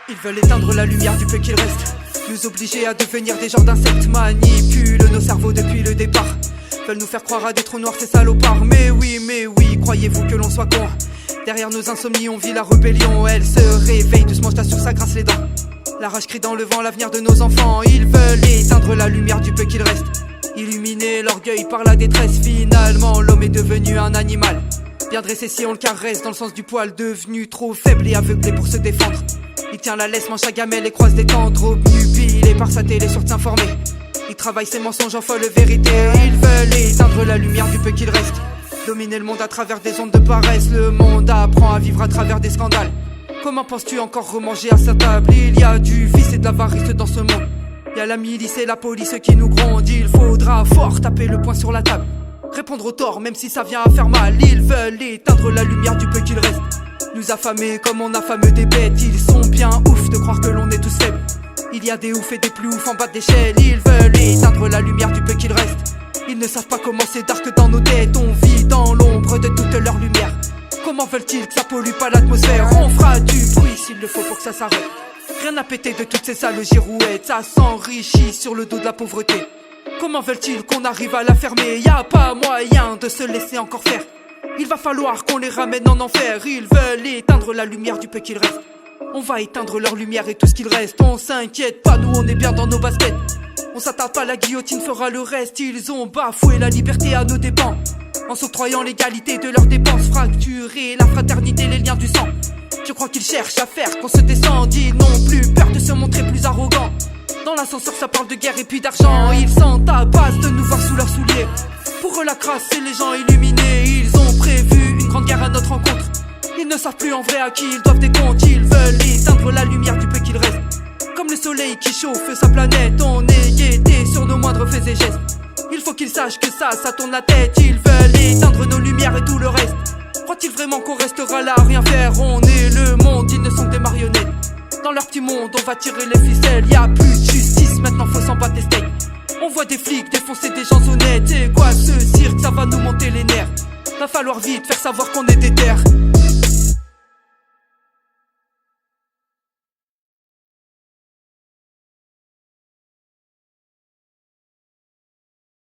Ils veulent éteindre la lumière du peu qu'il reste, nous obliger à devenir des genres d'insectes, manipulent nos cerveaux depuis le départ. Veulent nous faire croire à des trous noirs, ces salopards. Mais oui, croyez-vous que l'on soit con? Derrière nos insomnies on vit la rébellion. Elle se réveille doucement, je t'assure ça grince les dents. La rage crie dans le vent l'avenir de nos enfants. Ils veulent éteindre la lumière du peu qu'il reste, illuminer l'orgueil par la détresse. Finalement l'homme est devenu un animal, bien dressé si on le caresse, dans le sens du poil, devenu trop faible et aveuglé pour se défendre. Il tient la laisse, mange sa gamelle et croise des tendres, obnubilé par sa télé sur de s'informer. Il travaille ses mensonges en folle vérité. Ils veulent éteindre la lumière du peu qu'il reste, dominer le monde à travers des ondes de paresse. Le monde apprend à vivre à travers des scandales. Comment penses-tu encore remanger à sa table? Il y a du vice et de l'avarice dans ce monde. Il y a la milice et la police qui nous grondent. Il faudra fort taper le poing sur la table, répondre au tort même si ça vient à faire mal. Ils veulent éteindre la lumière du peu qu'il reste, nous affamer comme on affame des bêtes. Ils sont bien ouf de croire que l'on est tous faibles. Il y a des oufs et des plus oufs en bas d'échelle. Ils veulent éteindre la lumière du peu qu'il reste. Ils ne savent pas comment c'est dark dans nos têtes. On vit dans l'ombre de toute leur lumière. Comment veulent-ils que ça pollue pas l'atmosphère? On fera du bruit s'il le faut pour que ça s'arrête. Rien à péter de toutes ces sales girouettes. Ça s'enrichit sur le dos de la pauvreté. Comment veulent-ils qu'on arrive à la fermer? Y a pas moyen de se laisser encore faire. Il va falloir qu'on les ramène en enfer. Ils veulent éteindre la lumière du peu qu'il reste. On va éteindre leur lumière et tout ce qu'il reste. On s'inquiète pas, nous on est bien dans nos baskets. On s'attarde pas, la guillotine fera le reste. Ils ont bafoué la liberté à nos dépens, en s'octroyant l'égalité de leurs dépenses. Fracturer la fraternité, les liens du sang. Tu crois qu'ils cherchent à faire qu'on se descende? Ils n'ont plus peur de se montrer plus arrogants. Dans l'ascenseur ça parle de guerre et puis d'argent. Ils s'en tabassent de nous voir sous leurs souliers. Pour eux la crasse c'est les gens illuminés. Ils ont prévu une grande guerre à notre rencontre. Ils ne savent plus en vrai à qui ils doivent des comptes. Ils veulent éteindre la lumière du peu qu'il reste, comme le soleil qui chauffe sa planète. On est guettés sur nos moindres faits et gestes. Il faut qu'ils sachent que ça tourne la tête. Ils veulent éteindre nos lumières et tout le reste. Croient-ils vraiment qu'on restera là à rien faire? On est le monde, ils ne sont que des marionnettes. Dans leur petit monde on va tirer les ficelles. Y'a plus de justice, maintenant faut s'en battre les steaks. On voit des flics défoncer des gens honnêtes. Et quoi ce cirque, ça va nous monter les nerfs. Va falloir vite faire savoir qu'on est déter.